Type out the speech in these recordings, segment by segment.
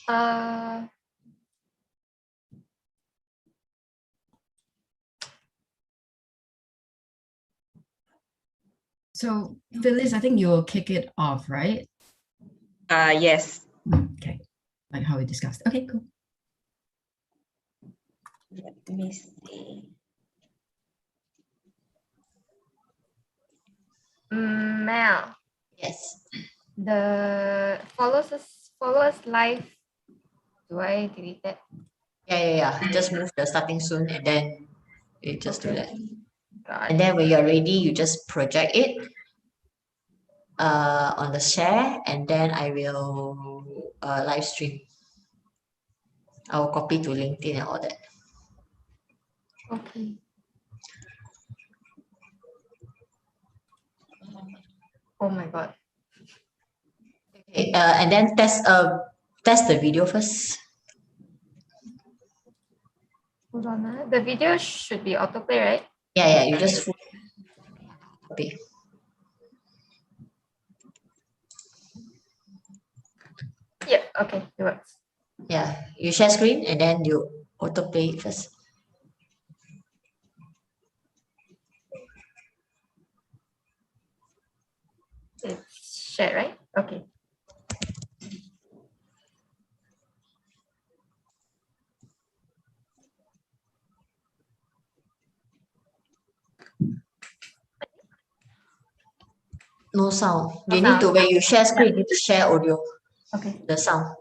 Uh, So Phyllis, I think you'll kick it off, right? Yes. Okay, like how we discussed. Okay, cool. Let me see. Mel, Yes. the follow us live. Do I delete that? Yeah. Just move the starting soon and then you just do that. Got And it. then when you're ready, you just project it on the share, and then I will live stream. I will copy to LinkedIn and all that. Okay. Oh my god. Okay, and then test the video first. Hold on. The video should be autoplay, right? Yeah, you just full copy. Yeah. Okay. It works. Yeah, you share screen and then you autoplay it first. It's shared, right? Okay. No sound. No You need to, sound. when you share screen, you need to share audio, Okay. the sound.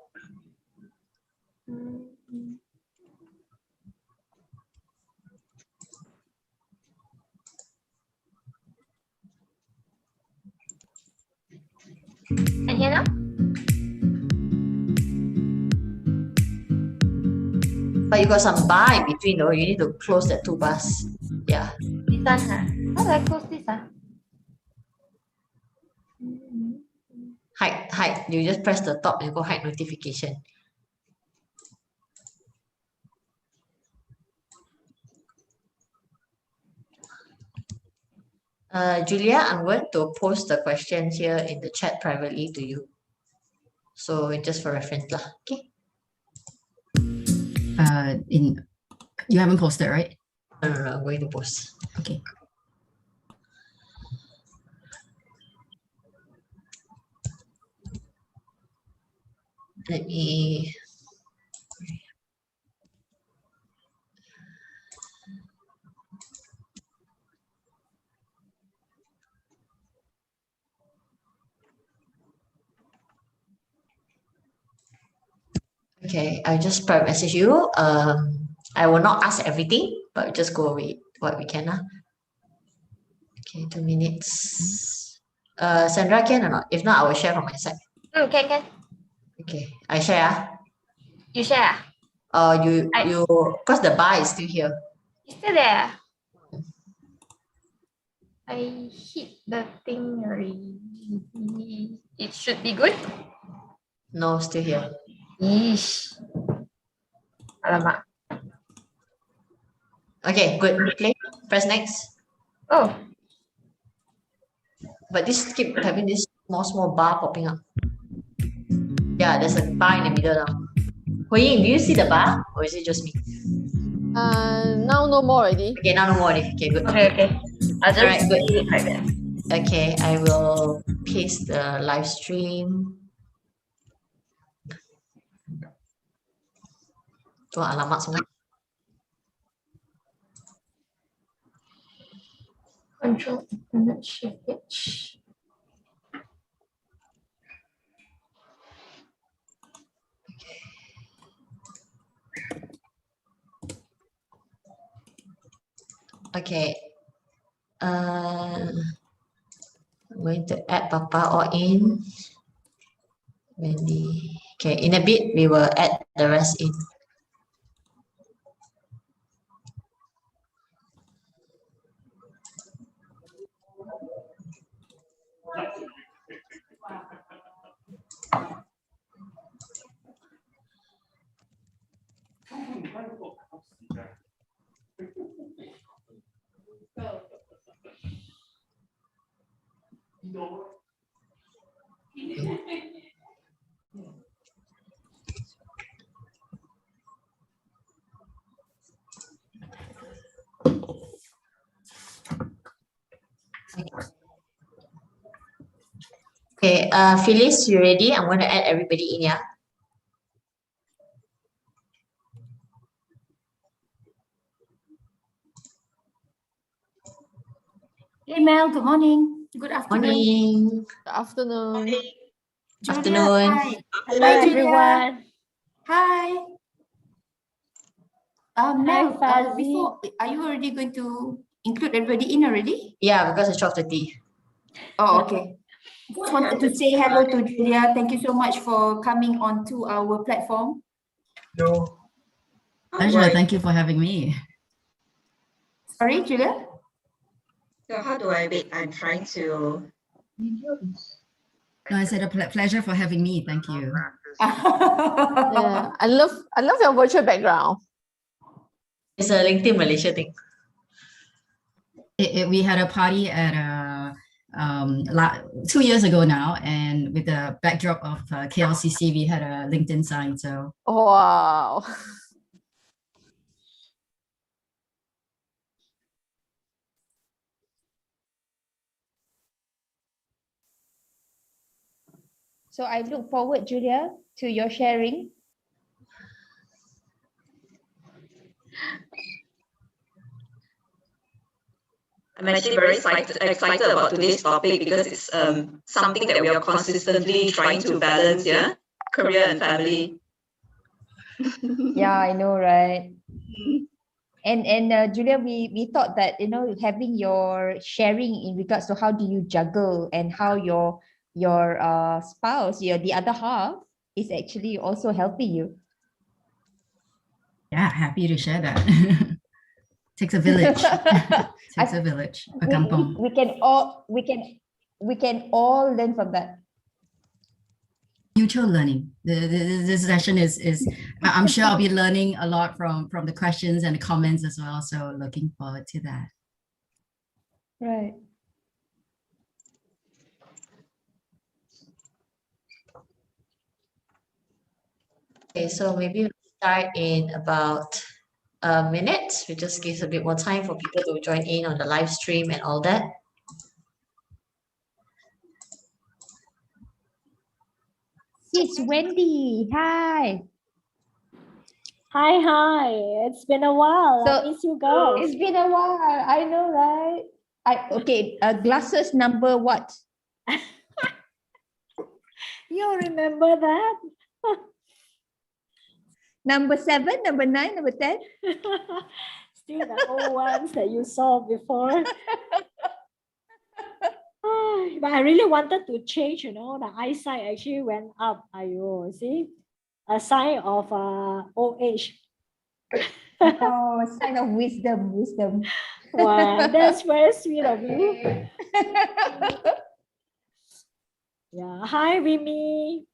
And here now? But you got some bar in between though. You need to close the two bars. Yeah. This one, huh? How do I close this, huh? Hide. You just press the top and go hide notification. Julia, I'm going to post the questions here in the chat privately to you. So just for reference lah. Okay. You haven't posted, right? No, I'm going to post. Okay. Let me. Okay, I just private message you. I will not ask everything, but just go with what we can. Okay, 2 minutes. Sandra, can or not? If not, I will share from my side. Can. Okay, I share. You share? Because the bar is still here. It's still there. I hit the thing already. It should be good. No, still here. Yeesh. Alamak. Okay, good. Play. Press next. Oh. But this keep having this small bar popping up. Yeah, there's a bar in the middle now. Hui Ying, do you see the bar? Or is it just me? Now no more already. Okay, now no more already. Okay, good. Okay. I'll just Alright, good. leave it like that. Okay, I will paste the live stream. Tu alamat semua. Control Internet Shift H. Okay. I'm going to add Papa all in. Wendy. Okay, in a bit we will add the rest in. Okay, Phyllis, you ready? I'm going to add everybody in, yeah? Hey Mel, good morning. Good afternoon. Morning, Good afternoon. Julia, afternoon. hi. Hello, Hi, Julia. everyone. Hi. Mel, Fuzzy. before, are you already going to include everybody in already? Yeah, because it's 12:30. Oh, okay. Just wanted to say hello to Julia. Thank you so much for coming onto our platform. No. Pleasure. Thank you for having me. Sorry, Julia? So how do I wait? I'm trying to. No, I said a pleasure for having me. Thank you. Yeah, I love your virtual background. It's a LinkedIn Malaysia thing. We had a party at 2 years ago now, and with the backdrop of KLCC, we had a LinkedIn sign. So Wow. So I look forward, Julia, to your sharing. I'm actually very excited about today's topic because it's something that we are consistently trying to balance, yeah, career and family. Yeah, I know, right? And Julia, we thought that having your sharing in regards to how do you juggle and how your spouse, the other half, is actually also helping you. yeah, happy to share that. Takes a village. Takes a village. A kampong. we can all learn from that. Mutual learning. This session is I'm sure I'll be learning a lot from the questions and the comments as well. So looking forward to that. Right. Okay, so maybe we'll start in about a minute. We just give a bit more time for people to join in on the live stream and all that. It's Wendy. Hi. Hi. It's been a while. So, I miss you guys. It's been a while. I know, right? Okay. Glasses number what? You remember that? Number 7, number 9, number 10. Still the old ones that you saw before. But I really wanted to change, the eyesight actually went up. Ayo, see? A sign of old age. Oh, a sign of wisdom. Wow, that's very sweet of you. Yeah. Hi, Vimy.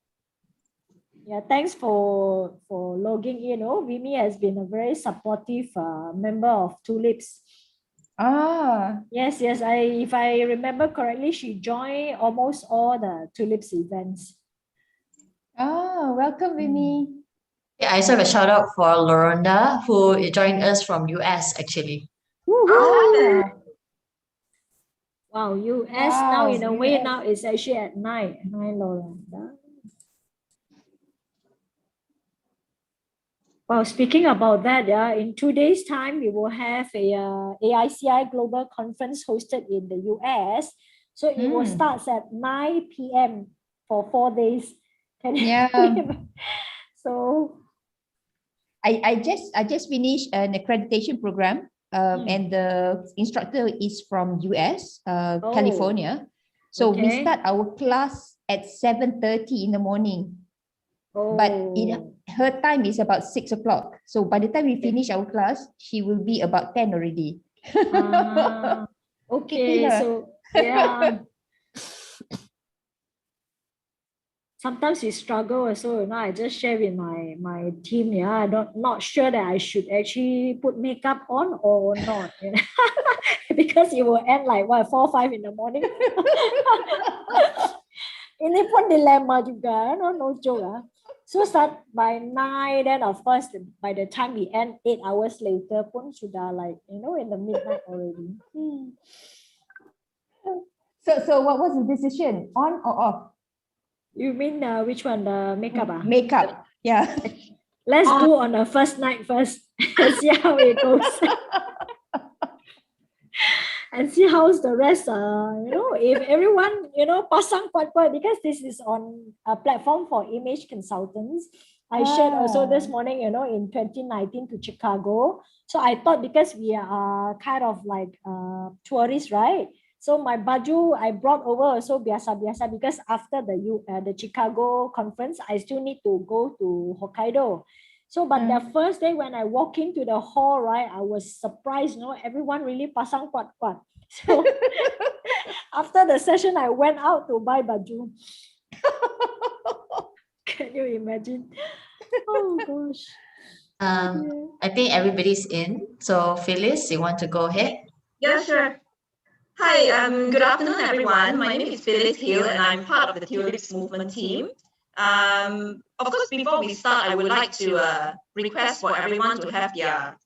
Yeah, thanks for logging in. Vimy has been a very supportive member of Tulips. Ah, Yes. If I remember correctly, she joined almost all the Tulips events. welcome, Vimy. Yeah, I also have a shout out for Loronda, who joined us from US actually. Ah, Wow, US now Wow, in a way US. now it's actually at night. Hi, Loranda. Well, speaking about that, in 2 days' time, we will have a AICI Global Conference hosted in the US. So it will start at 9 p.m. for 4 days. Can you Yeah. So I just finished an accreditation program, and the instructor is from US, California. So we okay. start our class at 7:30 in the morning. But her time is about 6 o'clock. So by the time we finish our class, she will be about 10 already. Okay, her. so yeah. Sometimes we struggle also, I just share with my team, I'm not sure that I should actually put makeup on or not. Because it will end like 4 or 5 in the morning. Ini pun dilemma juga, no joke. So start by 9, then of course by the time we end 8 hours later pun sudah in the midnight already. So what was the decision, on or off? You mean which one? The makeup? Makeup. Yeah. Let's do on the first night first and see how it goes. And see how's the rest, if everyone, pasang kuat-kuat, because this is on a platform for image consultants. I shared also this morning, in 2019 to Chicago. So I thought because we are kind of like tourists, right? So my baju I brought over also biasa-biasa because after the Chicago conference, I still need to go to Hokkaido. So, but the first day when I walk into the hall, right, I was surprised, everyone really pasang kuat-kuat. So after the session, I went out to buy baju. Can you imagine? Oh gosh. I think everybody's in. So Phyllis, you want to go ahead? Yeah, sure. Hi, good afternoon, everyone. My name is Phyllis Hill, and I'm part of the Tulips movement team. Of course, before we start, I would like to request for everyone to have their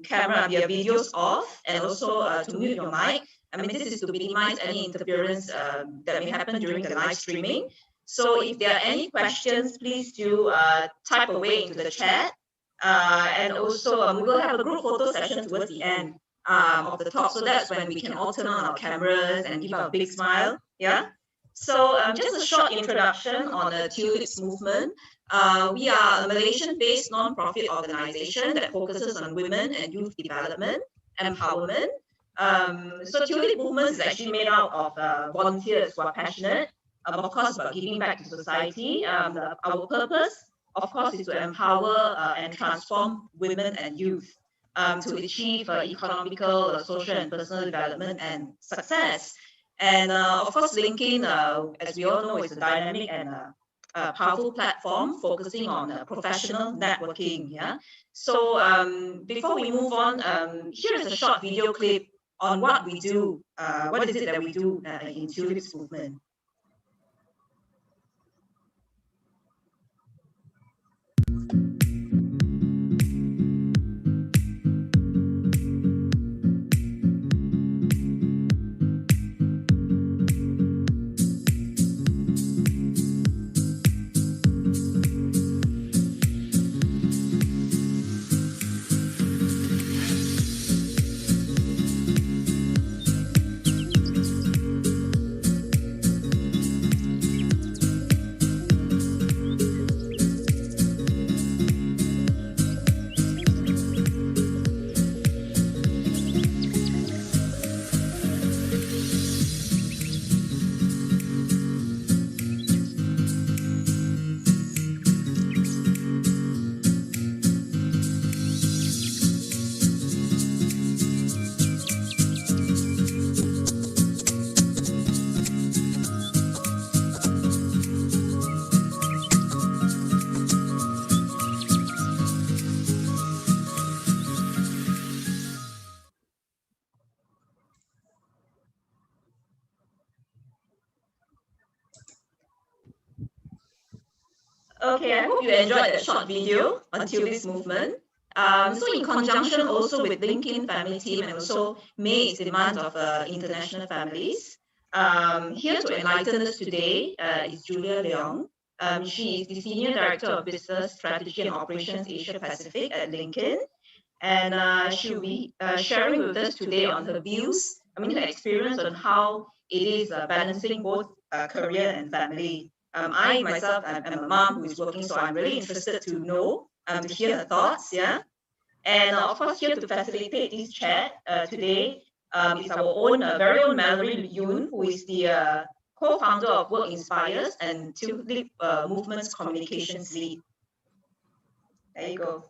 camera, their videos off, and also to mute your mic. I mean, this is to minimize any interference that may happen during the live streaming. So if there are any questions, please do type away into the chat. And also, we will have a group photo session towards the end of the talk. So that's when we can all turn on our cameras and give our big smile. Yeah. So just a short introduction on the Tulips movement. We are a Malaysian-based non-profit organization that focuses on women and youth development, empowerment. So Tulip movement is actually made out of volunteers who are passionate, of course, about giving back to society. Our purpose, of course, is to empower and transform women and youth to achieve economical, social, and personal development and success. And of course, LinkedIn, as we all know, is a dynamic and powerful platform focusing on professional networking. Yeah. So before we move on, here is a short video clip on what we do. What is it that we do in Tulips movement? Okay, I hope you enjoyed that short video on Tulips movement. So in conjunction also with LinkedIn Family Team and also May is Demand of International Families, here to enlighten us today is Julia Leong. She is the Senior Director of Business Strategy and Operations Asia Pacific at LinkedIn. And she'll be sharing with us today on her views, her experience on how it is balancing both career and family. I myself, I'm a mom who is working, so I'm really interested to know, to hear her thoughts, yeah. And of course, here to facilitate this chat today is our own, very own Mallory Yoon, who is the co-founder of Work Inspires and Tulip Movement's communications lead. There you go.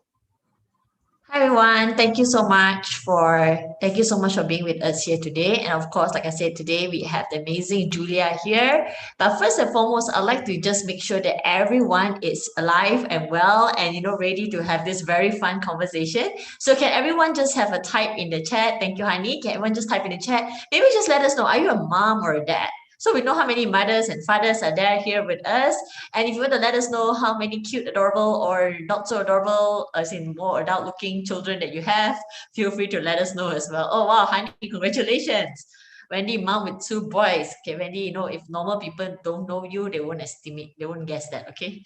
Hi everyone, thank you so much for being with us here today. And of course, like I said, today we have the amazing Julia here. But first and foremost, I'd like to just make sure that everyone is alive and well and ready to have this very fun conversation. So can everyone just have a type in the chat? Thank you, honey. Can everyone just type in the chat? Maybe just let us know, are you a mom or a dad? So we know how many mothers and fathers are there here with us. And if you want to let us know how many cute, adorable, or not so adorable, as in more adult looking children that you have, feel free to let us know as well. Oh, wow, honey, congratulations. Wendy, mom with 2 boys. Okay, Wendy, you know, if normal people don't know you, they won't estimate, they won't guess that, okay?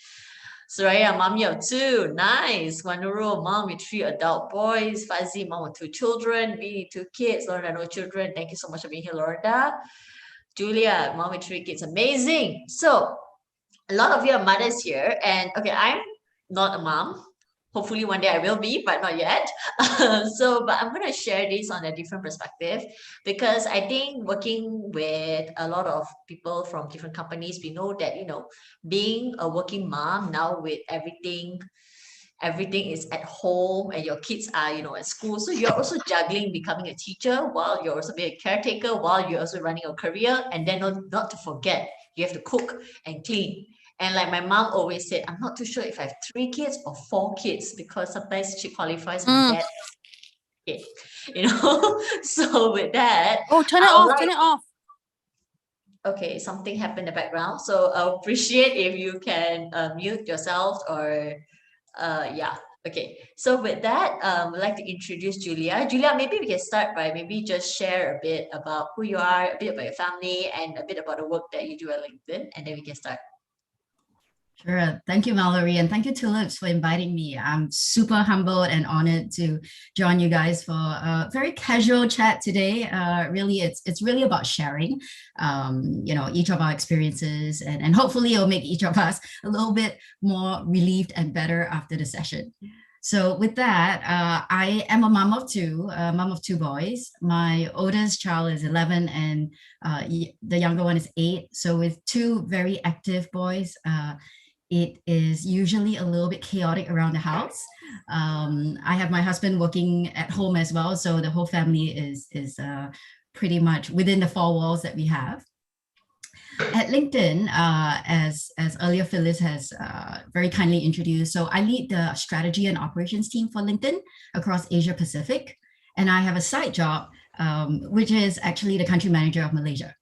Soraya, mom, you have 2. Nice. Wanuru, mom with 3 adult boys. Fuzzy, mom with 2 children. Me, 2 kids. Lorna, no children. Thank you so much for being here, Lorna. Julia, mom with 3 kids. Amazing. So, a lot of you are mothers here. And okay, I'm not a mom. Hopefully one day I will be, but not yet. But I'm going to share this on a different perspective because I think working with a lot of people from different companies, we know that, you know, being a working mom now with everything is at home and your kids are, you know, at school. So you're also juggling becoming a teacher while you're also being a caretaker, while you're also running your career. And then not to forget, you have to cook and clean. And like my mom always said, I'm not too sure if I have 3 kids or 4 kids because sometimes she qualifies my dad as a kid, you know. So with that, Oh, turn it I would off. like- Turn it off. okay, something happened in the background. So I appreciate if you can mute yourself or yeah. Okay. So with that, I'd like to introduce Julia. Julia, maybe we can start by maybe just share a bit about who you are, a bit about your family, and a bit about the work that you do at LinkedIn, and then we can start. Sure. Thank you, Mallory, and thank you, Tulips, for inviting me. I'm super humbled and honored to join you guys for a very casual chat today. Really, it's really about sharing, you know, each of our experiences, and hopefully it'll make each of us a little bit more relieved and better after the session. So with that, I am a mom of 2, a mom of 2 boys. My oldest child is 11 and the younger one is 8. So with 2 very active boys, it is usually a little bit chaotic around the house. I have my husband working at home as well, so the whole family is pretty much within the 4 walls that we have. At LinkedIn, as earlier Phyllis has very kindly introduced, so I lead the strategy and operations team for LinkedIn across Asia Pacific, and I have a side job, which is actually the country manager of Malaysia.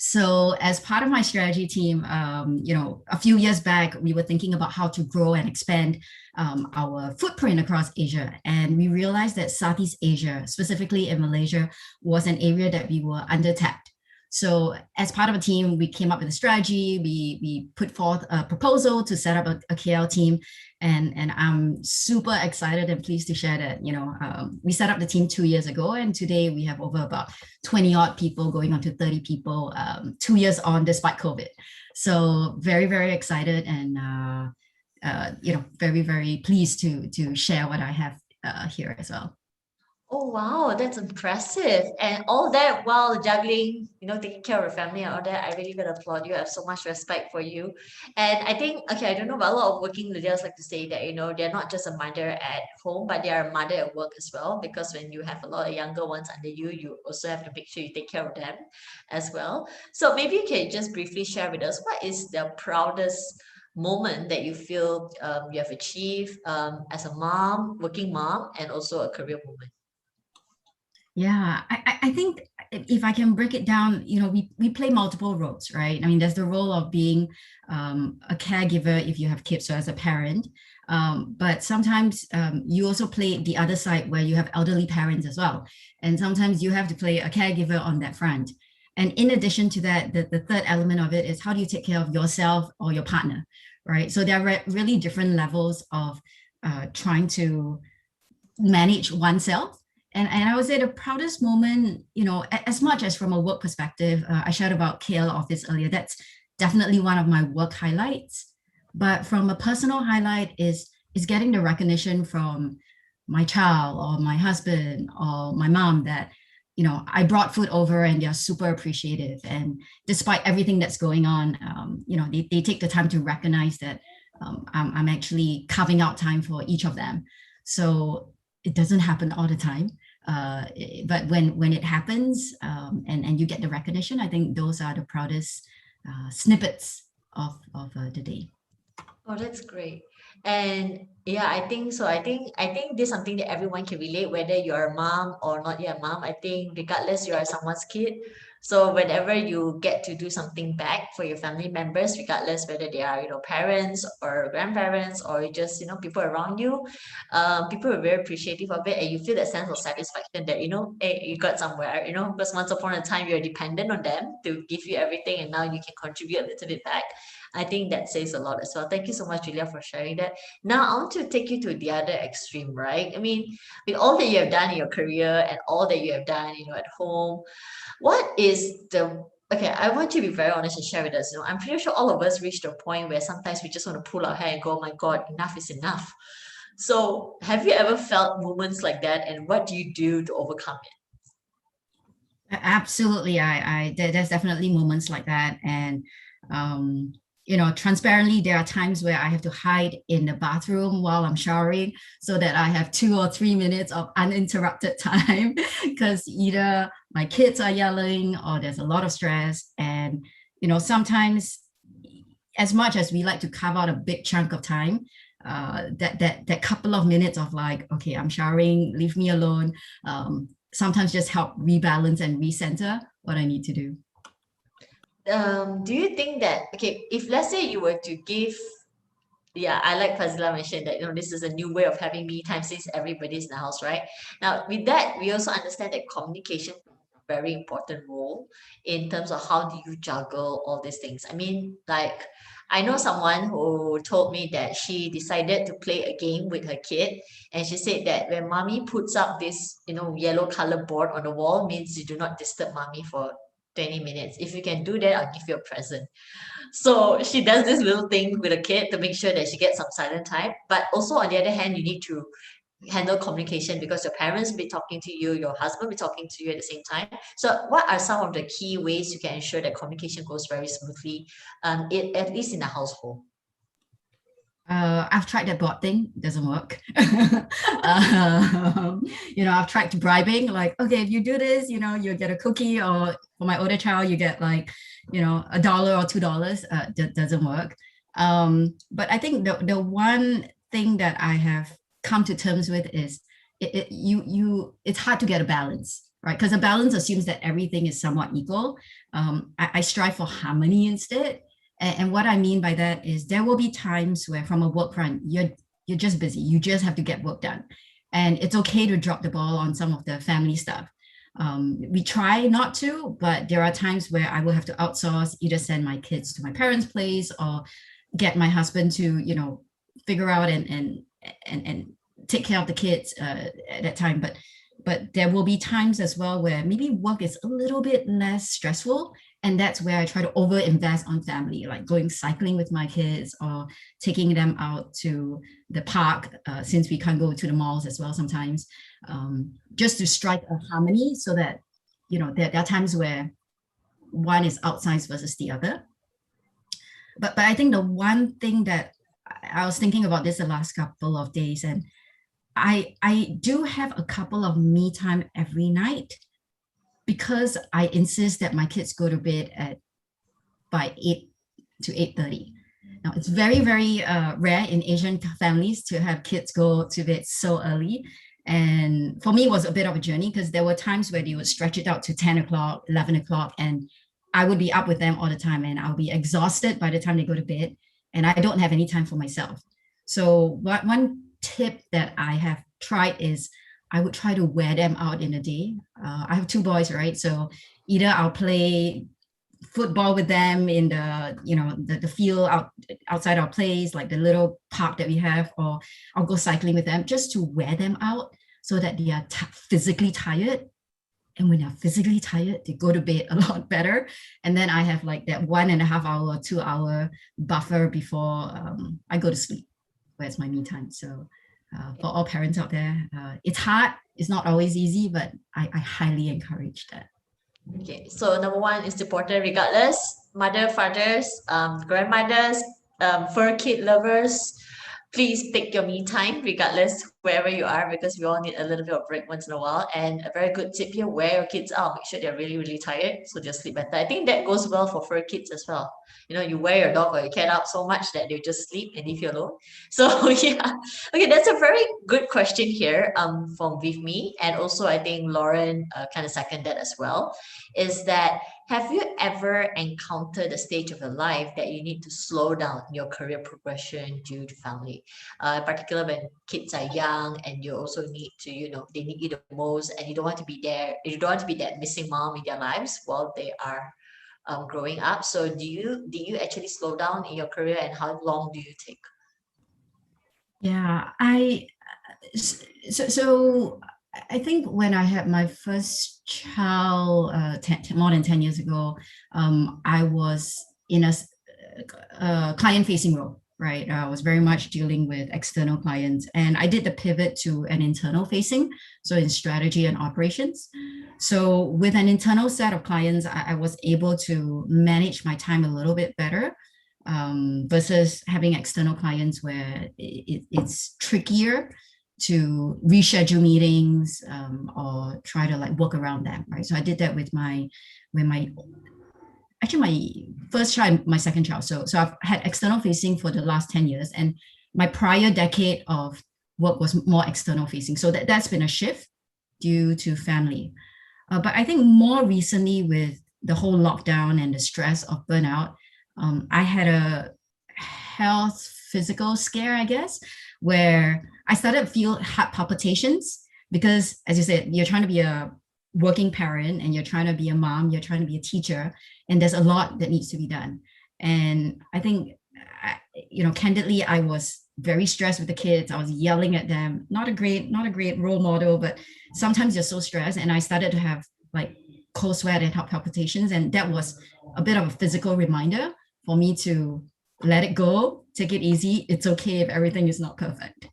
So as part of my strategy team, you know, a few years back, we were thinking about how to grow and expand our footprint across Asia. And we realized that Southeast Asia, specifically in Malaysia, was an area that we were under-tapped. So as part of a team, we came up with a strategy. We put forth a proposal to set up a KL team. And I'm super excited and pleased to share that, you know, we set up the team 2 years ago, and today we have over about 20 odd people, going on to 30 people, 2 years on despite COVID. So very, very excited and, you know, very, very pleased to share what I have here as well. Oh, wow, that's impressive. And all that while juggling, you know, taking care of your family and all that, I really gotta applaud you. I have so much respect for you. And I think, okay, I don't know, but a lot of working leaders like to say that, you know, they're not just a mother at home, but they are a mother at work as well. Because when you have a lot of younger ones under you, you also have to make sure you take care of them as well. So maybe you can just briefly share with us, what is the proudest moment that you feel you have achieved as a mom, working mom, and also a career woman? Yeah, I think if I can break it down, you know, we play multiple roles, right? I mean, there's the role of being a caregiver if you have kids, so as a parent. But sometimes you also play the other side where you have elderly parents as well. And sometimes you have to play a caregiver on that front. And in addition to that, the third element of it is how do you take care of yourself or your partner, right? So there are really different levels of trying to manage oneself. And I would say the proudest moment, you know, as much as from a work perspective, I shared about KL office earlier, that's definitely one of my work highlights. But from a personal highlight is getting the recognition from my child or my husband or my mom that, you know, I brought food over and they're super appreciative. And despite everything that's going on, you know, they take the time to recognize that I'm actually carving out time for each of them. So it doesn't happen all the time. But when it happens and you get the recognition, I think those are the proudest snippets of the day. Oh, that's great. And yeah, I think so. I think this is something that everyone can relate, whether you're a mom or not you're a mom. I think regardless you are someone's kid, So whenever you get to do something back for your family members, regardless whether they are, parents or grandparents or just, people around you, people are very appreciative of it, and you feel that sense of satisfaction that, hey, you got somewhere, because once upon a time you're dependent on them to give you everything, and now you can contribute a little bit back. I think that says a lot as well. Thank you so much, Julia, for sharing that. Now I want to take you to the other extreme, right? I mean, with all that you have done in your career and all that you have done, at home, what is the okay? I want you to be very honest and share with us. I'm pretty sure all of us reach to a point where sometimes we just want to pull our hair and go, "Oh my God, enough is enough." So, have you ever felt moments like that, and what do you do to overcome it? Absolutely. There's definitely moments like that. And, transparently, there are times where I have to hide in the bathroom while I'm showering so that I have 2 or 3 minutes of uninterrupted time because either my kids are yelling or there's a lot of stress. And, sometimes as much as we like to carve out a big chunk of time, that couple of minutes of like, okay, I'm showering, leave me alone, sometimes just help rebalance and recenter what I need to do. Do you think that, okay, if let's say you were to give, yeah, I like Fazila mentioned that, this is a new way of having me time since everybody's in the house, right? Now, with that, we also understand that communication plays a very important role in terms of how do you juggle all these things. I mean, like, I know someone who told me that she decided to play a game with her kid, and she said that when mommy puts up this, yellow color board on the wall, means you do not disturb mommy for 20 minutes. If you can do that, I'll give you a present. So she does this little thing with a kid to make sure that she gets some silent time. But also on the other hand, you need to handle communication because your parents will be talking to you, your husband will be talking to you at the same time. So what are some of the key ways you can ensure that communication goes very smoothly, at least in the household? I've tried that bot thing, it doesn't work. I've tried bribing, like, okay, if you do this, you'll get a cookie, or for my older child, you get like, $1 or $2. That doesn't work. But I think the one thing that I have come to terms with is it's hard to get a balance, right? Because a balance assumes that everything is somewhat equal. I strive for harmony instead. And what I mean by that is there will be times where from a work front, you're just busy. You just have to get work done. And it's okay to drop the ball on some of the family stuff. We try not to, but there are times where I will have to outsource, either send my kids to my parents' place or get my husband to, figure out and take care of the kids at that time. But there will be times as well where maybe work is a little bit less stressful. And that's where I try to over-invest on family, like going cycling with my kids or taking them out to the park, since we can't go to the malls as well sometimes, just to strike a harmony so that, there are times where one is outsized versus the other. But I think the one thing that I was thinking about this the last couple of days, and I do have a couple of me time every night, because I insist that my kids go to bed by 8 to 8:30. Now, it's very, very rare in Asian families to have kids go to bed so early. And for me, it was a bit of a journey because there were times where they would stretch it out to 10 o'clock, 11 o'clock, and I would be up with them all the time, and I'll be exhausted by the time they go to bed, and I don't have any time for myself. So one tip that I have tried is I would try to wear them out in a day. I have 2 boys, right? So either I'll play football with them in the field outside our place, like the little park that we have, or I'll go cycling with them just to wear them out so that they are physically tired. And when they're physically tired, they go to bed a lot better. And then I have like that 1.5 hour or 2 hour buffer before I go to sleep, where it's my me time. So for all parents out there, it's hard, it's not always easy, but I highly encourage that. Okay, so number one is important regardless, mother, fathers, grandmothers, fur kid lovers, please take your me time regardless wherever you are, because we all need a little bit of break once in a while. And a very good tip here, wear your kids out, make sure they're really, really tired so they'll sleep better. I think that goes well for fur kids as well. You know, you wear your dog or your cat out so much that they just sleep and leave you alone. So yeah, okay, that's a very good question here from with me. And also I think Lauren kind of seconded that as well, is that have you ever encountered a stage of your life that you need to slow down your career progression due to family? Particularly when kids are young and you also need to, you know, they need you the most and you don't want to be there, you don't want to be that missing mom in their lives while they are growing up. So do you actually slow down in your career, and how long do you take? Yeah, so I think when I had my first child more than 10 years ago, I was in a client-facing role, right? I was very much dealing with external clients, and I did the pivot to an internal facing, so in strategy and operations. So with an internal set of clients, I was able to manage my time a little bit better, versus having external clients where it's trickier to reschedule meetings, or try to like work around them, right? So I did that with my actually my first child, my second child. So I've had external facing for the last 10 years, and my prior decade of work was more external facing. So that's been a shift due to family. But I think more recently with the whole lockdown and the stress of burnout, I had a health physical scare, I guess, where I started to feel heart palpitations because, as you said, you're trying to be a working parent and you're trying to be a mom, you're trying to be a teacher, and there's a lot that needs to be done. And I think, candidly, I was very stressed with the kids. I was yelling at them. Not a great role model, but sometimes you're so stressed. And I started to have like cold sweat and heart palpitations. And that was a bit of a physical reminder for me to let it go, take it easy. It's okay if everything is not perfect.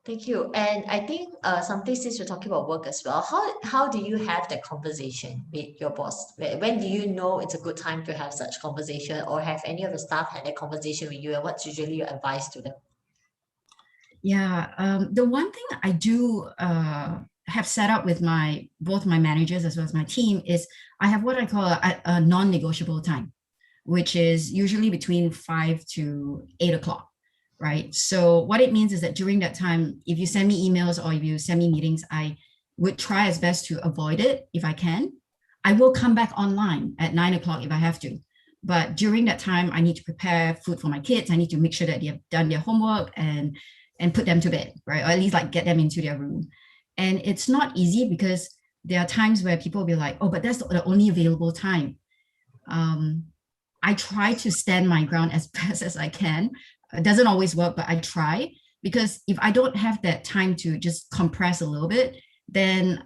Thank you. And I think something, since we're talking about work as well, how do you have that conversation with your boss? When do you know it's a good time to have such conversation, or have any of the staff had that conversation with you, and what's usually your advice to them? Yeah, the one thing I do have set up with both my managers as well as my team is I have what I call a non-negotiable time, which is usually between 5 to 8 o'clock. Right. So what it means is that during that time, if you send me emails or if you send me meetings, I would try as best to avoid it if I can. I will come back online at 9 o'clock if I have to. But during that time, I need to prepare food for my kids. I need to make sure that they have done their homework and put them to bed, right? Or at least like get them into their room. And it's not easy because there are times where people will be like, oh, but that's the only available time. I try to stand my ground as best as I can. It doesn't always work, but I try, because if I don't have that time to just compress a little bit, then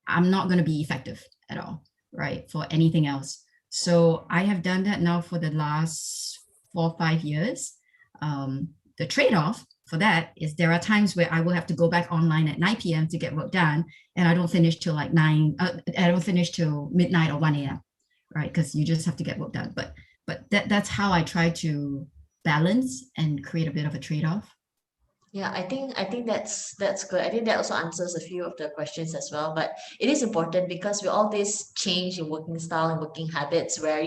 I'm not going to be effective at all, right, for anything else. So I have done that now for the last 4 or 5 years. The trade-off for that is there are times where I will have to go back online at 9 p.m. to get work done, and I don't finish till like I don't finish till midnight or 1 a.m., right, because you just have to get work done. But that's how I try to balance and create a bit of a trade-off. Yeah, I think that's good. I think that also answers a few of the questions as well. But it is important because with all this change in working style and working habits, where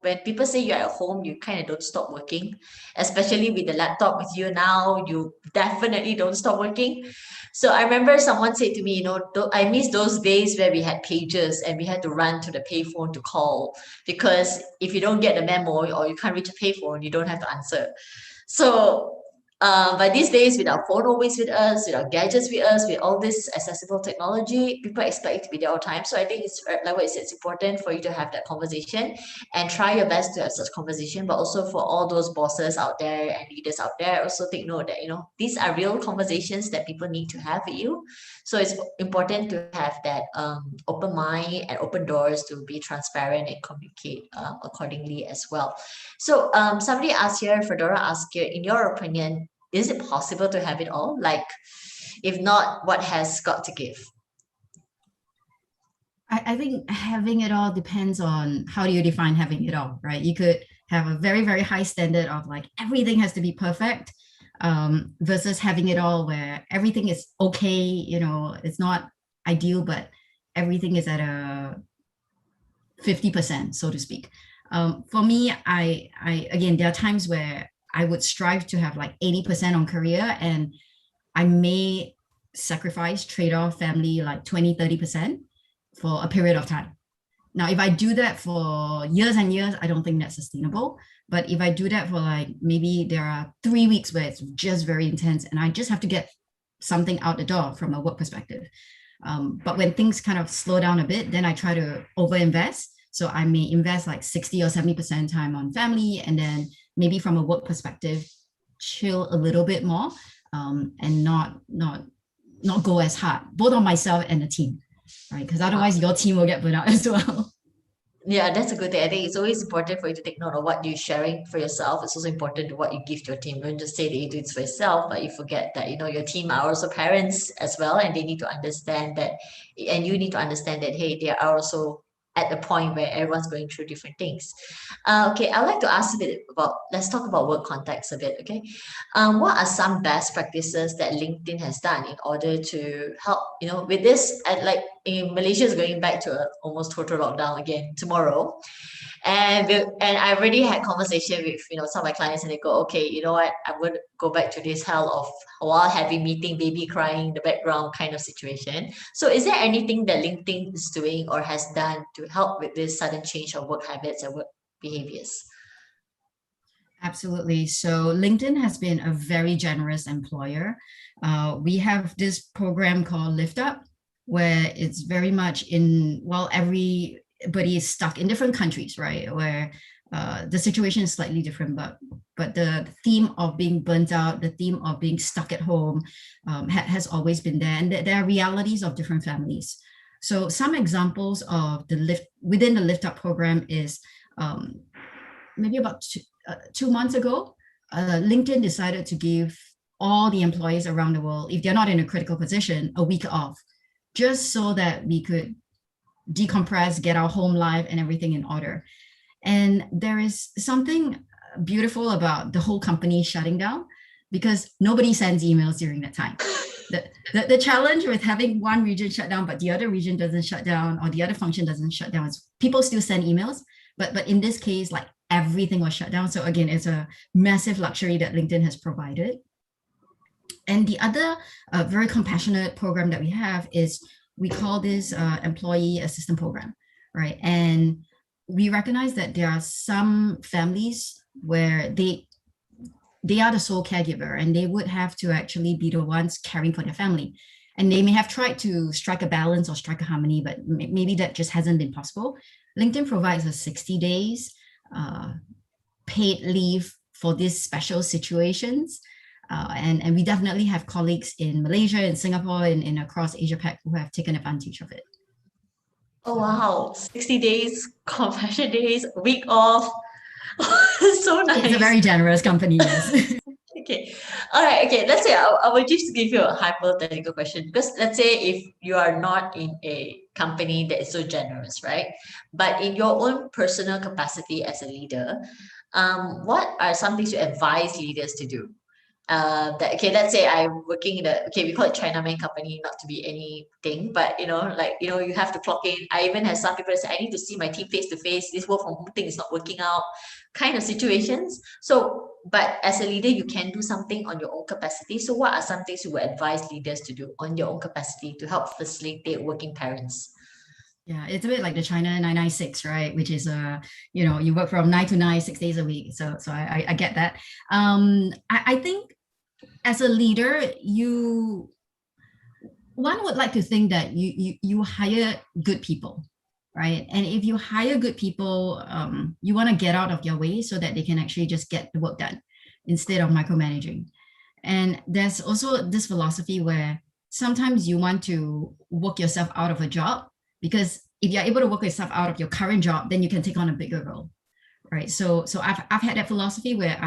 when people say you're at home, you kind of don't stop working, especially with the laptop with you now, you definitely don't stop working. So I remember someone said to me, I miss those days where we had pages and we had to run to the payphone to call, because if you don't get the memo or you can't reach a payphone, you don't have to answer. So but these days, with our phone always with us, with our gadgets with us, with all this accessible technology, people expect it to be there all the time. So I think it's like what you said, it's important for you to have that conversation and try your best to have such conversation. But also for all those bosses out there and leaders out there, also take note that these are real conversations that people need to have with you. So it's important to have that open mind and open doors to be transparent and communicate accordingly as well. So somebody asked here, Fedora asked here, in your opinion, is it possible to have it all? Like, if not, what has got to give? I think having it all depends on how do you define having it all, right? You could have a very, very high standard of like everything has to be perfect. versus having it all where everything is okay, you know, it's not ideal, but everything is at a 50%, so to speak. For me, I again, there are times where I would strive to have like 80% on career, and I may sacrifice, trade off family like 20, 30% for a period of time. Now, if I do that for years and years, I don't think that's sustainable. But if I do that for like, maybe there are 3 weeks where it's just very intense and I just have to get something out the door from a work perspective. But when things kind of slow down a bit, then I try to overinvest. So I may invest like 60 or 70% time on family, and then maybe from a work perspective, chill a little bit more, and not go as hard, both on myself and the team, right? Because otherwise your team will get burnt out as well. Yeah, that's a good thing. I think it's always important for you to take note of what you're sharing for yourself. It's also important to what you give to your team. Don't just say that you do it for yourself, but you forget that, your team are also parents as well, and they need to understand that, and you need to understand that, hey, they are also at the point where everyone's going through different things. Okay, I'd like to ask a bit let's talk about work context a bit, okay? What are some best practices that LinkedIn has done in order to help, with this, like in Malaysia is going back to a almost total lockdown again tomorrow. And I already had conversation with, some of my clients, and they go, okay, you know what, I'm going to go back to this hell of while having meeting, baby crying in the background kind of situation. So is there anything that LinkedIn is doing or has done to help with this sudden change of work habits and work behaviors? Absolutely. So LinkedIn has been a very generous employer. We have this program called Lift Up, where it's very much everybody is stuck in different countries, right? Where the situation is slightly different, but the theme of being burnt out, the theme of being stuck at home has always been there. And there are realities of different families. So some examples of within the Lift Up program is maybe about 2 months ago, LinkedIn decided to give all the employees around the world, if they're not in a critical position, a week off, just so that we could decompress, get our home life and everything in order. And there is something beautiful about the whole company shutting down, because nobody sends emails during that time. The challenge with having one region shut down, but the other region doesn't shut down, or the other function doesn't shut down, is people still send emails. But in this case, like, everything was shut down. So again, it's a massive luxury that LinkedIn has provided. And the other very compassionate program that we have is, we call this employee assistance program, right? And we recognize that there are some families where they are the sole caregiver, and they would have to actually be the ones caring for their family. And they may have tried to strike a balance or strike a harmony, but maybe that just hasn't been possible. LinkedIn provides a 60 days paid leave for these special situations. And we definitely have colleagues in Malaysia, in Singapore, and across Asia Pac who have taken advantage of it. Oh, wow. 60 days, compassion days, week off. So nice. It's a very generous company, yes. Okay. All right. Okay. Let's say I will just give you a hypothetical question, because let's say if you are not in a company that is so generous, right? But in your own personal capacity as a leader, what are some things you advise leaders to do? Let's say I'm working in we call it Chinaman company, not to be anything, but you have to clock in. I even have some people say, I need to see my team face to face. This work from home thing is not working out, kind of situations. So, but as a leader, you can do something on your own capacity. So what are some things you would advise leaders to do on your own capacity to help facilitate working parents? Yeah, it's a bit like the China 996, right? Which is you work from 9 to 9, 6 days a week. So I get that. I think as a leader, one would like to think that you hire good people, right? And if you hire good people, you want to get out of their way so that they can actually just get the work done instead of micromanaging. And there's also this philosophy where sometimes you want to work yourself out of a job, because if you're able to work yourself out of your current job, then you can take on a bigger role, right? So I've had that philosophy where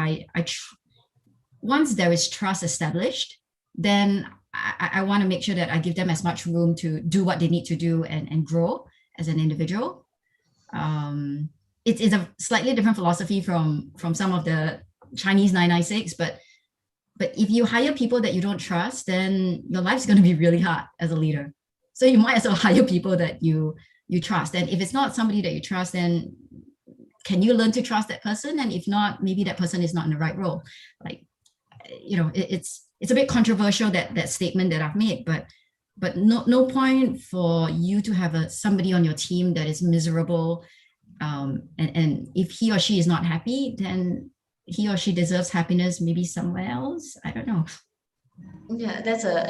once there is trust established, then I want to make sure that I give them as much room to do what they need to do and grow as an individual. It's a slightly different philosophy from some of the Chinese 996, but But if you hire people that you don't trust, then your life's going to be really hard as a leader. So you might as well hire people that you trust. And if it's not somebody that you trust, then can you learn to trust that person? And if not, maybe that person is not in the right role. Like, it's a bit controversial, that statement that I've made, but no point for you to have somebody on your team that is miserable. And if he or she is not happy, then he or she deserves happiness maybe somewhere else. I don't know. Yeah, I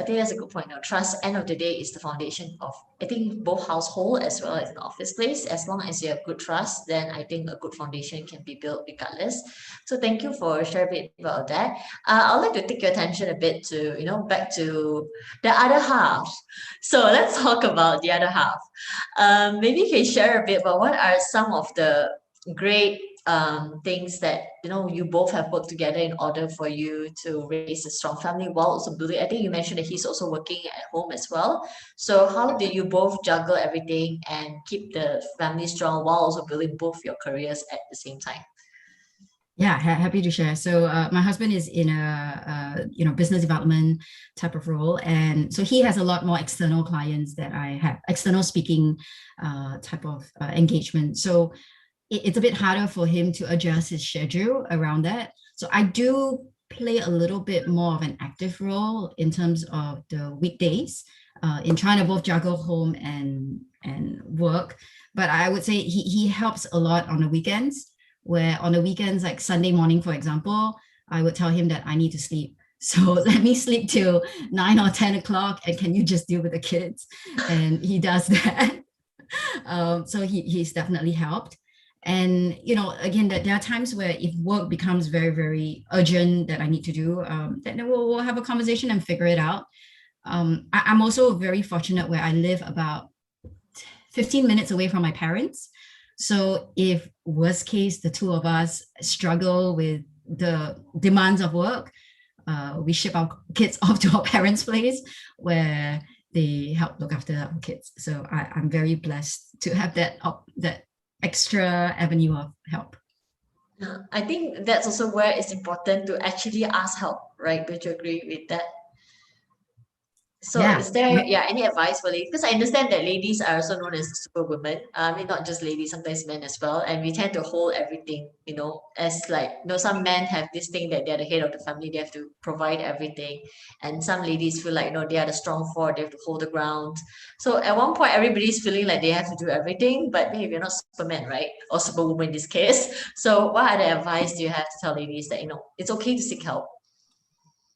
think that's a good point. Now, trust, end of the day, is the foundation of, I think, both household as well as an office place. As long as you have good trust, then I think a good foundation can be built regardless. So thank you for sharing a bit about that. I'd like to take your attention a bit to, back to the other half. So let's talk about the other half. Maybe you can share a bit about what are some of the great things that you both have put together in order for you to raise a strong family while also building. I think you mentioned that he's also working at home as well. So how do you both juggle everything and keep the family strong while also building both your careers at the same time? Yeah, happy to share. So my husband is in a business development type of role, and so he has a lot more external clients that I have, external speaking type of engagement. So it's a bit harder for him to adjust his schedule around that. So I do play a little bit more of an active role in terms of the weekdays in trying to both juggle home and work. But I would say he helps a lot on the weekends, where on the weekends, like Sunday morning, for example, I would tell him that I need to sleep. So let me sleep till 9 or 10 o'clock, and can you just deal with the kids? And he does that. So he's definitely helped. And, again, that there are times where if work becomes very, very urgent that I need to do, then we'll have a conversation and figure it out. I'm also very fortunate where I live about 15 minutes away from my parents. So if worst case, the two of us struggle with the demands of work, we ship our kids off to our parents' place where they help look after our kids. So I'm very blessed to have that extra avenue of help. I think that's also where it's important to actually ask help, right? Would you agree with that? So is there any advice for ladies? Because I understand that ladies are also known as superwomen. I mean, not just ladies, sometimes men as well. And we tend to hold everything, as like, some men have this thing that they're the head of the family, they have to provide everything. And some ladies feel like, they are the strong forward, they have to hold the ground. So at one point, everybody's feeling like they have to do everything, but hey, we're not supermen, right? Or superwoman in this case. So what other advice do you have to tell ladies that, it's okay to seek help?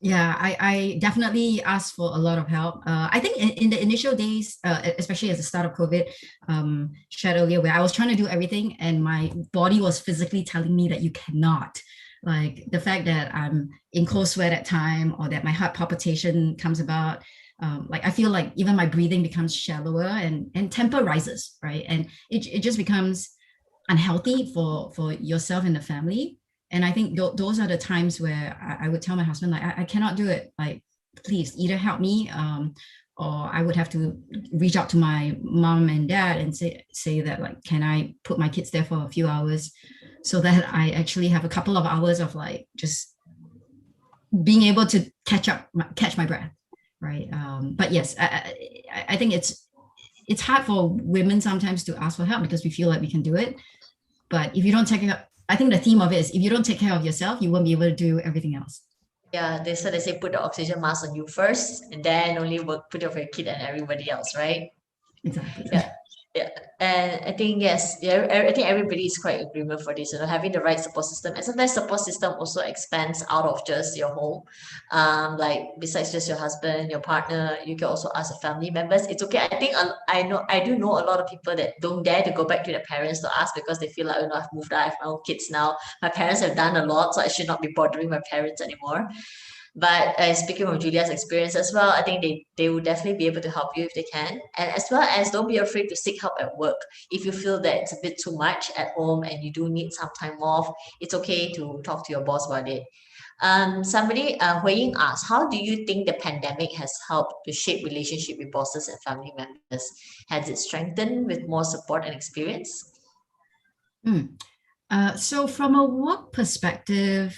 Yeah, I definitely asked for a lot of help. I think in the initial days, especially at the start of COVID, shared earlier, where I was trying to do everything and my body was physically telling me that you cannot. Like the fact that I'm in cold sweat at time, or that my heart palpitation comes about, like I feel like even my breathing becomes shallower and temper rises, right? And it just becomes unhealthy for yourself and the family. And I think those are the times where I would tell my husband, like, I cannot do it. Like, please either help me, or I would have to reach out to my mom and dad and say that, like, can I put my kids there for a few hours so that I actually have a couple of hours of like just being able to catch my breath, right? But yes, I think it's hard for women sometimes to ask for help because we feel like we can do it. But if you don't take care, I think the theme of it is if you don't take care of yourself, you won't be able to do everything else. Yeah, they say put the oxygen mask on you first, and then only put it over your kid and everybody else, right? Exactly. Yeah. And I think, yes, I think everybody is quite agreement for this, having the right support system. And sometimes support system also expands out of just your home. Like besides just your husband, your partner, you can also ask your family members. It's okay. I think I do know a lot of people that don't dare to go back to their parents to ask because they feel like, I've moved out, I have my own kids now. My parents have done a lot, so I should not be bothering my parents anymore. But speaking of Julia's experience as well, I think they will definitely be able to help you if they can. And as well as don't be afraid to seek help at work. If you feel that it's a bit too much at home and you do need some time off, it's okay to talk to your boss about it. Somebody, Hui Ying asked, how do you think the pandemic has helped to shape relationship with bosses and family members? Has it strengthened with more support and experience? So from a work perspective,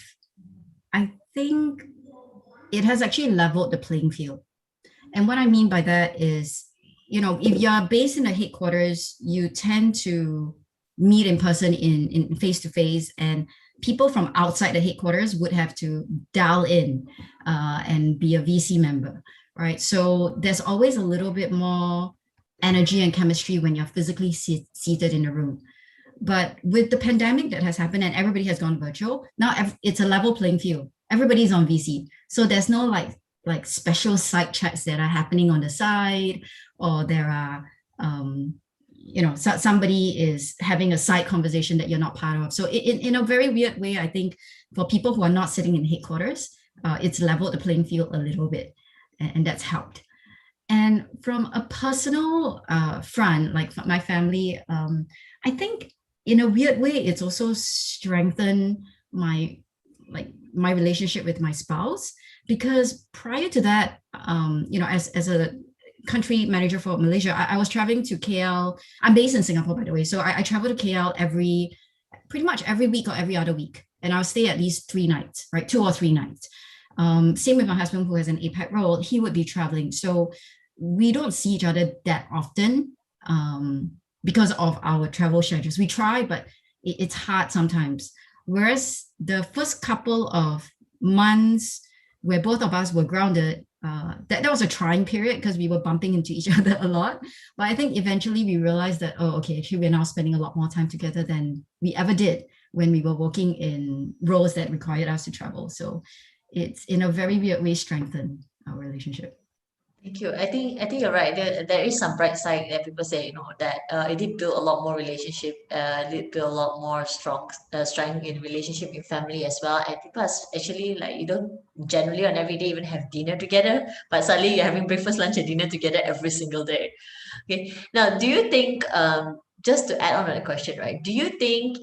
I think it has actually leveled the playing field. And what I mean by that is, if you're based in the headquarters, you tend to meet in person in face to face, and people from outside the headquarters would have to dial in and be a VC member, right? So there's always a little bit more energy and chemistry when you're physically seated in a room. But with the pandemic that has happened and everybody has gone virtual, now it's a level playing field. Everybody's on VC. So there's no like special side chats that are happening on the side, or there are, somebody is having a side conversation that you're not part of. So in a very weird way, I think for people who are not sitting in headquarters, it's leveled the playing field a little bit, and that's helped. And from a personal front, like my family, I think in a weird way, it's also strengthened my relationship with my spouse, because prior to that, as a country manager for Malaysia, I was traveling to KL. I'm based in Singapore, by the way. So I travel to KL pretty much every week or every other week. And I'll stay at least 3 nights, right? 2 or 3 nights. Same with my husband, who has an APAC role. He would be traveling. So we don't see each other that often because of our travel schedules. We try, but it's hard sometimes. Whereas the first couple of months where both of us were grounded, that was a trying period because we were bumping into each other a lot. But I think eventually we realized that, actually we're now spending a lot more time together than we ever did when we were working in roles that required us to travel. So it's in a very weird way strengthened our relationship. Thank you. I think you're right. There is some bright side that people say, that it did build a lot more relationship, it did build a lot more strength in relationship in family as well. And people are actually like, you don't generally on every day even have dinner together, but suddenly you're having breakfast, lunch, and dinner together every single day. Okay. Now, do you think, just to add on to the question, right? Do you think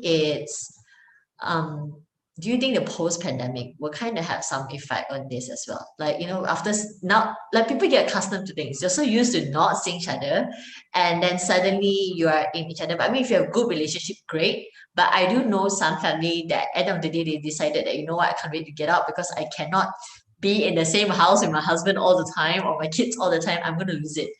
the post-pandemic will kind of have some effect on this as well? Like, after now, like people get accustomed to things. You're so used to not seeing each other, and then suddenly you are in each other. But I mean, if you have a good relationship, great. But I do know some family that at the end of the day, they decided that, I can't wait to get out because I cannot be in the same house with my husband all the time or my kids all the time. I'm going to lose it.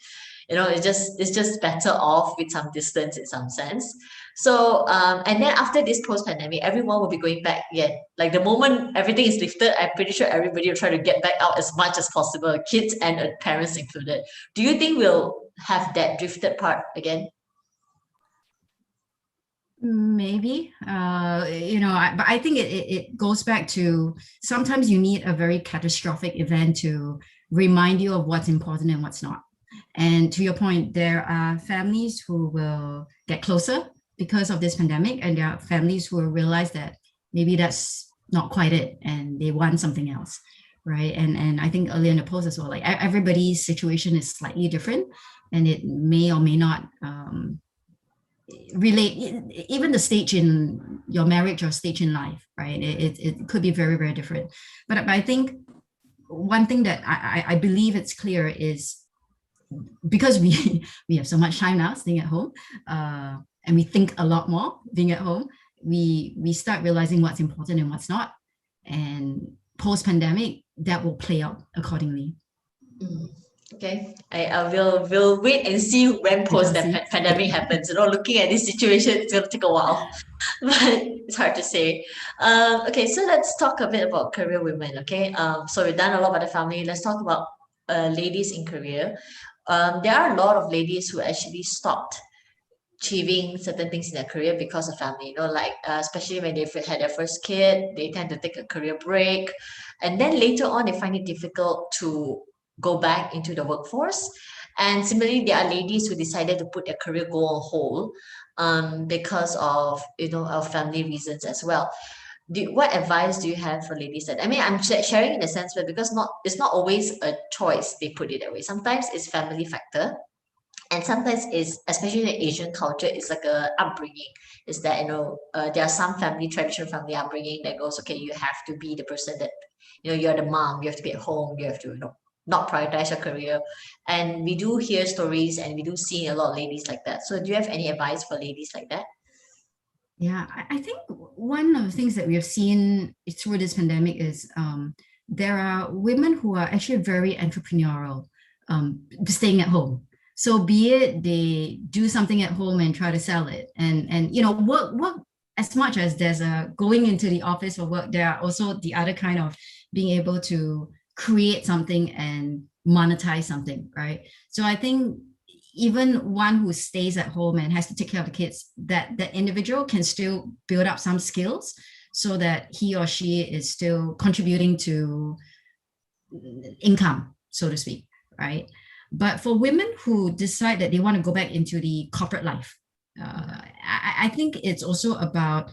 It's just better off with some distance in some sense. So and then after this post-pandemic, everyone will be going back again. Like the moment everything is lifted, I'm pretty sure everybody will try to get back out as much as possible, kids and parents included. Do you think we'll have that drifted part again? Maybe, but I think it goes back to sometimes you need a very catastrophic event to remind you of what's important and what's not. And to your point, there are families who will get closer because of this pandemic, and there are families who will realize that maybe that's not quite it and they want something else, right? And I think earlier in the post as well, like everybody's situation is slightly different, and it may or may not relate, even the stage in your marriage or stage in life, right? It could be very, very different. But I think one thing that I believe it's clear is, because we have so much time now staying at home, and we think a lot more being at home, we start realizing what's important and what's not. And post-pandemic, that will play out accordingly. Okay, I will wait and see when pandemic happens. Looking at this situation, it's gonna take a while, but it's hard to say. Okay, so let's talk a bit about career women. Okay, so we've done a lot about the family. Let's talk about ladies in career. There are a lot of ladies who actually stopped achieving certain things in their career because of family. Especially when they've had their first kid, they tend to take a career break, and then later on they find it difficult to go back into the workforce. And similarly, there are ladies who decided to put their career goal on hold because of of family reasons as well. What advice do you have for ladies that, I mean, I'm sharing in the sense where, because it's not always a choice, they put it that way. Sometimes it's family factor, and sometimes it's, especially in the Asian culture, it's like a upbringing. Is that there are some traditional family upbringing that goes, okay, you have to be the person that you're the mom, you have to be at home, you have to not prioritize your career. And we do hear stories, and we do see a lot of ladies like that. So do you have any advice for ladies like that? Yeah, I think one of the things that we have seen through this pandemic is there are women who are actually very entrepreneurial, staying at home. So be it they do something at home and try to sell it, and you know, work as much as there's a going into the office for work, there are also the other kind of being able to create something and monetize something, right? So I think even one who stays at home and has to take care of the kids, that individual can still build up some skills so that he or she is still contributing to income, so to speak, right? But for women who decide that they want to go back into the corporate life, I think it's also about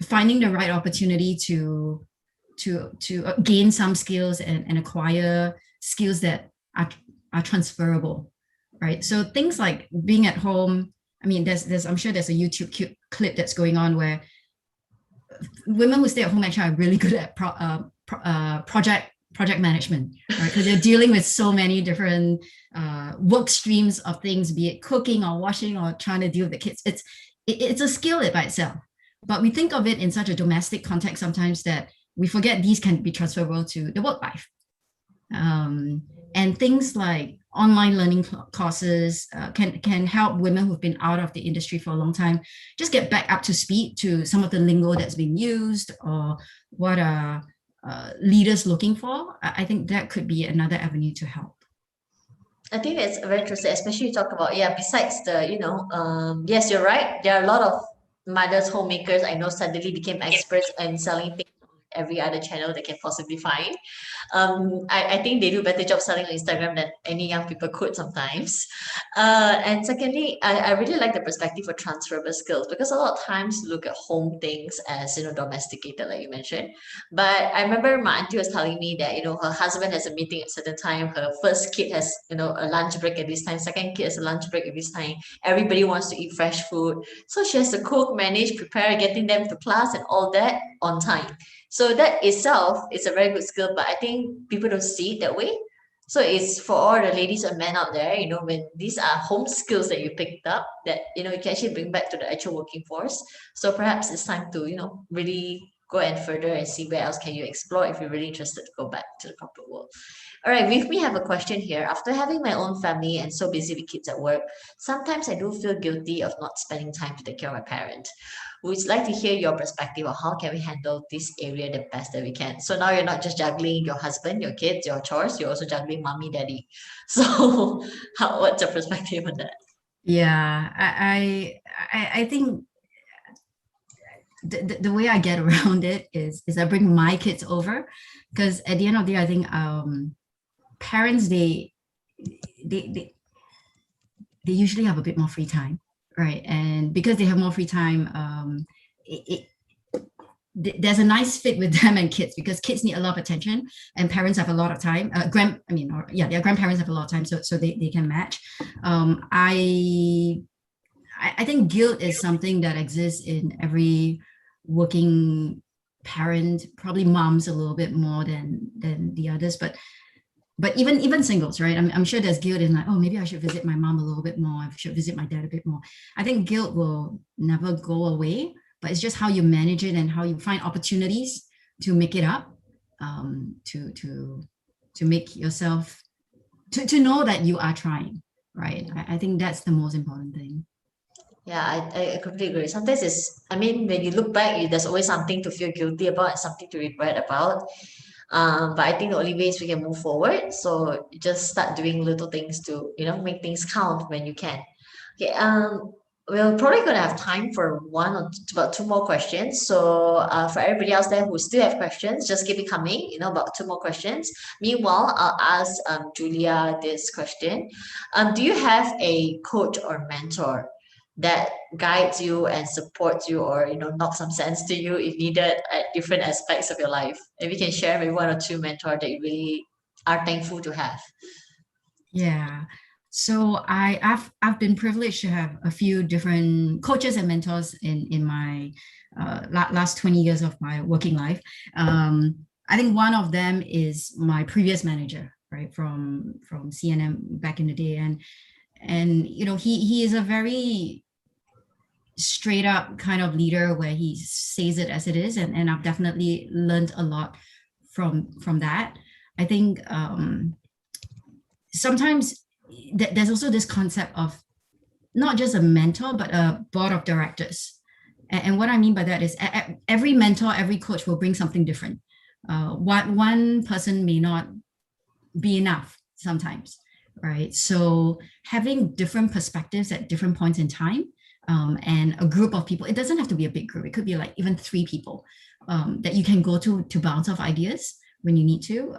finding the right opportunity to gain some skills and acquire skills that are transferable, right? So things like being at home. I mean, there's I'm sure there's a YouTube clip that's going on where women who stay at home actually are really good at project management, right? Because they're dealing with so many different work streams of things, be it cooking or washing or trying to deal with the kids. It's a skill by itself, but we think of it in such a domestic context sometimes that we forget these can be transferable to the work life. And things like online learning courses can help women who've been out of the industry for a long time just get back up to speed to some of the lingo that's being used or what are leaders looking for. I think that could be another avenue to help. I think that's very interesting, especially you talk about, besides the, yes, you're right. There are a lot of mothers, homemakers I know suddenly became experts in selling things on every other channel they can possibly find. I think they do a better job selling on Instagram than any young people could sometimes. And secondly, I really like the perspective for transferable skills because a lot of times you look at home things as, domesticated, like you mentioned. But I remember my auntie was telling me that, her husband has a meeting at a certain time. Her first kid has, a lunch break at this time. Second kid has a lunch break at this time. Everybody wants to eat fresh food. So she has to cook, manage, prepare, getting them to class and all that on time. So that itself is a very good skill, but I think people don't see it that way. So it's for all the ladies and men out there, when these are home skills that you picked up that, you can actually bring back to the actual working force. So perhaps it's time to, really go and further and see where else can you explore if you're really interested to go back to the corporate world. All right, with me have a question here. After having my own family and so busy with kids at work, sometimes I do feel guilty of not spending time to take care of my parent. We'd like to hear your perspective on how can we handle this area the best that we can. So now you're not just juggling your husband, your kids, your chores, you're also juggling mommy, daddy. So what's your perspective on that? Yeah, I think the way I get around it is I bring my kids over, because at the end of the day, I think parents they usually have a bit more free time, right? And because they have more free time, there's a nice fit with them and kids, because kids need a lot of attention and parents have a lot of time. Their grandparents have a lot of time, so they can match. I think guilt is something that exists in every working parent, probably moms a little bit more than the others, but even singles, right? I'm sure there's guilt in like, oh, maybe I should visit my mom a little bit more. I should visit my dad a bit more. I think guilt will never go away, but it's just how you manage it and how you find opportunities to make it up, to make yourself, to know that you are trying, right? I think that's the most important thing. Yeah, I completely agree. Sometimes when you look back, there's always something to feel guilty about and something to regret about. But I think the only way is we can move forward. So just start doing little things to, make things count when you can. Okay, we're probably going to have time for about two more questions. So for everybody else there who still have questions, just keep it coming, about two more questions. Meanwhile, I'll ask Julia this question. Do you have a coach or mentor that guides you and supports you, or knocks some sense to you if needed at different aspects of your life? Maybe you can share maybe one or two mentors that you really are thankful to have. Yeah, so I've been privileged to have a few different coaches and mentors in my last 20 years of my working life. I think one of them is my previous manager, right, from CNM back in the day, and he is a very straight up kind of leader where he says it as it is, and I've definitely learned a lot from that. I think sometimes there's also this concept of not just a mentor, but a board of directors. And what I mean by that is every mentor, every coach will bring something different. What one person may not be enough sometimes, right? So having different perspectives at different points in time, and a group of people, it doesn't have to be a big group. It could be like even 3 people that you can go to bounce off ideas when you need to,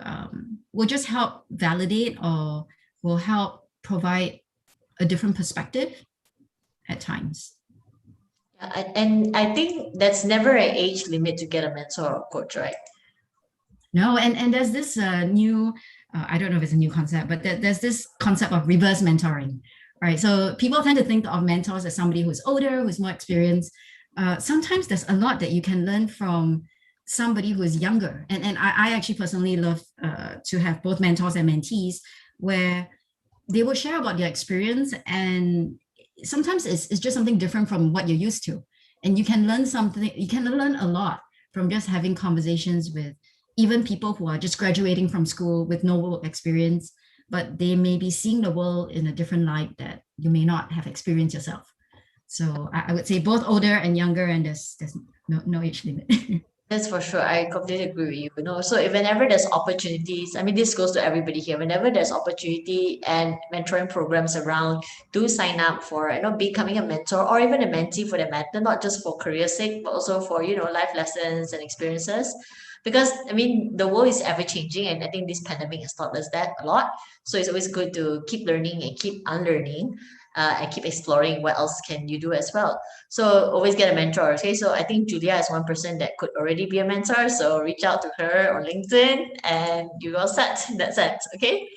will just help validate or will help provide a different perspective at times. And I think that's never an age limit to get a mentor or coach, right? No, and there's this new, I don't know if it's a new concept, but there's this concept of reverse mentoring, right? So people tend to think of mentors as somebody who's older, who's more experienced. Sometimes there's a lot that you can learn from somebody who's younger. And I actually personally love to have both mentors and mentees where they will share about their experience, and sometimes it's just something different from what you're used to. And you can learn something, you can learn a lot from just having conversations with even people who are just graduating from school with no work experience, but they may be seeing the world in a different light that you may not have experienced yourself. So I would say both older and younger, and there's no age limit. That's for sure. I completely agree with you. So whenever there's opportunities, I mean, this goes to everybody here. Whenever there's opportunity and mentoring programs around, do sign up for, becoming a mentor or even a mentee for the matter, not just for career sake, but also for, life lessons and experiences. Because I mean, the world is ever changing, and I think this pandemic has taught us that a lot. So it's always good to keep learning and keep unlearning. And keep exploring what else can you do as well. So always get a mentor. Okay, so I think Julia is one person that could already be a mentor. So reach out to her on LinkedIn, and you all set in that sense. Okay.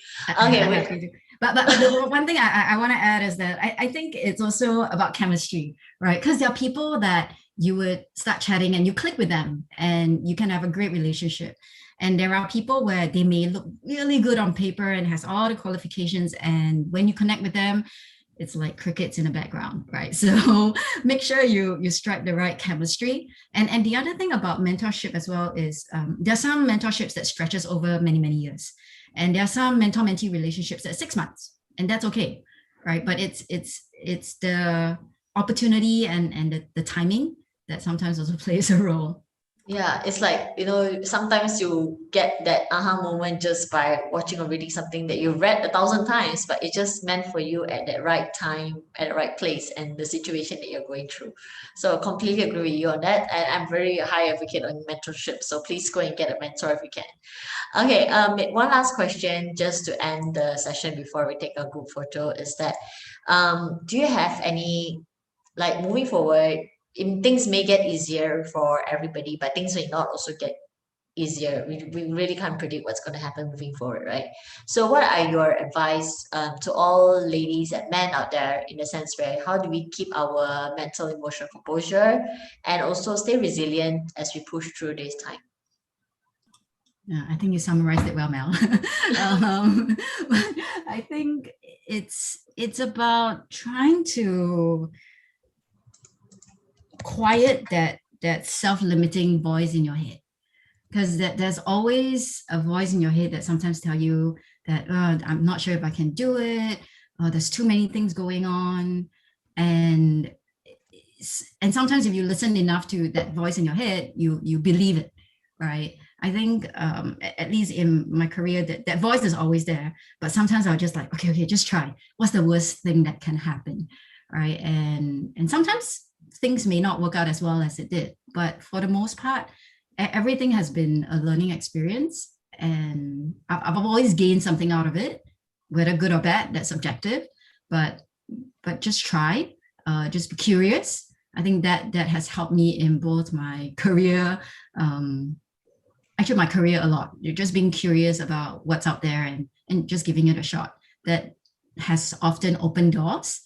Okay. Wait. But the one thing I want to add is that I think it's also about chemistry, right? Because there are people that you would start chatting and you click with them and you can have a great relationship. And there are people where they may look really good on paper and has all the qualifications, and when you connect with them, it's like crickets in the background, right? So make sure you strike the right chemistry. And the other thing about mentorship as well is there's some mentorships that stretches over many, many years. And there are some mentor-mentee relationships that 6 months, and that's okay, right? But it's the opportunity and the timing that sometimes also plays a role. Yeah, it's like, sometimes you get that aha moment just by watching or reading something that you've read 1,000 times, but it's just meant for you at that right time, at the right place, and the situation that you're going through. So completely agree with you on that. And I'm very high advocate on mentorship. So please go and get a mentor if you can. Okay, one last question just to end the session before we take a group photo is that, do you have any, like moving forward, things may get easier for everybody, but things may not also get easier. We really can't predict what's going to happen moving forward, right? So what are your advice to all ladies and men out there, in the sense where how do we keep our mental emotional composure and also stay resilient as we push through this time? Yeah, I think you summarized it well, Mel. I think it's about trying to quiet that self-limiting voice in your head, because there's always a voice in your head that sometimes tell you that I'm not sure if I can do it, there's too many things going on, and sometimes if you listen enough to that voice in your head, you believe it, right? I think at least in my career that voice is always there, but sometimes I'll just like, okay, just try. What's the worst thing that can happen, right? And sometimes things may not work out as well as it did, but for the most part, everything has been a learning experience, and I've always gained something out of it, whether good or bad, that's subjective, but just try, just be curious. I think that has helped me in both my career, actually my career a lot. You're just being curious about what's out there and just giving it a shot. That has often opened doors.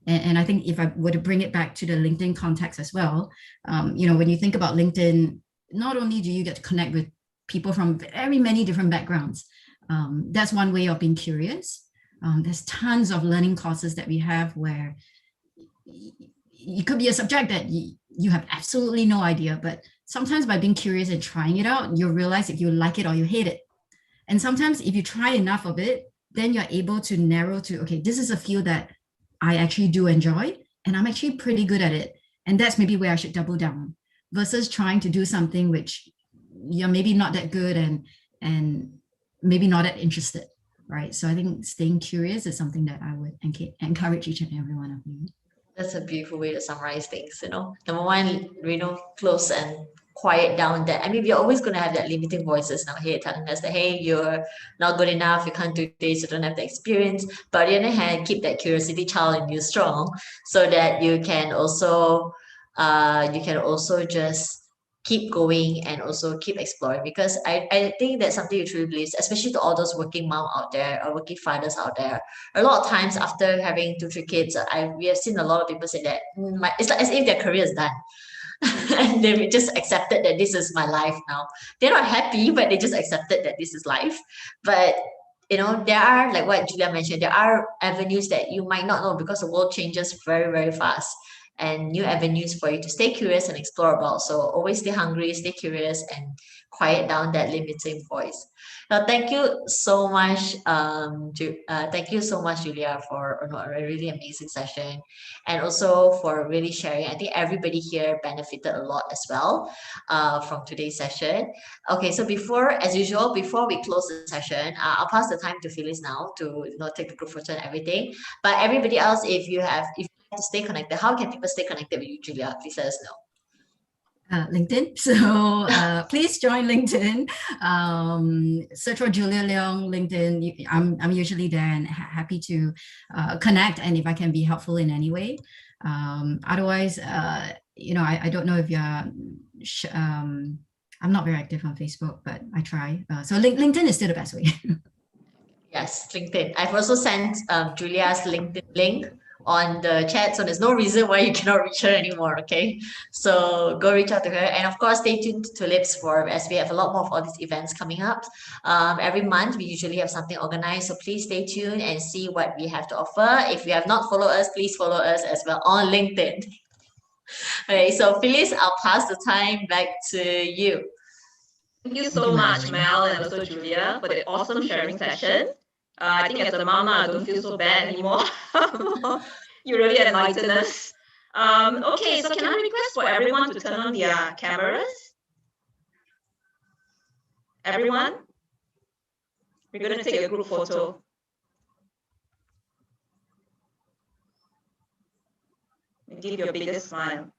And I think if I were to bring it back to the LinkedIn context as well, when you think about LinkedIn, not only do you get to connect with people from very many different backgrounds, that's one way of being curious. There's tons of learning courses that we have where it could be a subject that you have absolutely no idea, but sometimes by being curious and trying it out, you realize if you like it or you hate it. And sometimes if you try enough of it, then you're able to narrow to, okay, this is a field that I actually do enjoy and I'm actually pretty good at it. And that's maybe where I should double down versus trying to do something which you're maybe not that good and maybe not that interested, right? So I think staying curious is something that I would encourage each and every one of you. That's a beautiful way to summarize things, you know. Number one, close and quiet down that. I mean, we're always going to have that limiting voices in our head telling us that, hey, you're not good enough, you can't do this, you don't have the experience. But on the other hand, keep that curiosity child in you strong so that you can also just keep going and also keep exploring, because I think that's something you truly believe, especially to all those working mom out there or working fathers out there. A lot of times after having 2, 3 kids, we have seen a lot of people say that it's like as if their career is done. And they just accepted that this is my life now. They're not happy, but they just accepted that this is life. But you know, there are, like what Julia mentioned, there are avenues that you might not know because the world changes very, very fast, and new avenues for you to stay curious and explore about. So always stay hungry, stay curious, and quiet down that limiting voice. Now, thank you so much, thank you so much, Julia, for a really amazing session, and also for really sharing. I think everybody here benefited a lot as well from today's session. Okay, so as usual, before we close the session, I'll pass the time to Phyllis now to take the group photo and everything. But everybody else, if you like to stay connected, how can people stay connected with you, Julia? Please let us know. LinkedIn. So please join LinkedIn. Search for Julia Leong LinkedIn. I'm usually there and happy to connect, and if I can be helpful in any way. Otherwise, I don't know if you're. I'm not very active on Facebook, but I try. So LinkedIn is still the best way. Yes, LinkedIn. I've also sent Julia's LinkedIn link on the chat, so there's no reason why you cannot reach her anymore. Okay, so go reach out to her, and of course stay tuned to Tulips as we have a lot more of all these events coming up. Every month we usually have something organized, so please stay tuned and see what we have to offer. If you have not followed us, please follow us as well on LinkedIn. Okay, so Phyllis, I'll pass the time back to you. Thank you so much, Mel, and also Julia, for the awesome sharing session. I think as a mama, I don't feel so bad anymore. You really enlightened us. Okay, so can I request for everyone to turn on their cameras? Everyone? We're going to take a group photo. Give your biggest smile.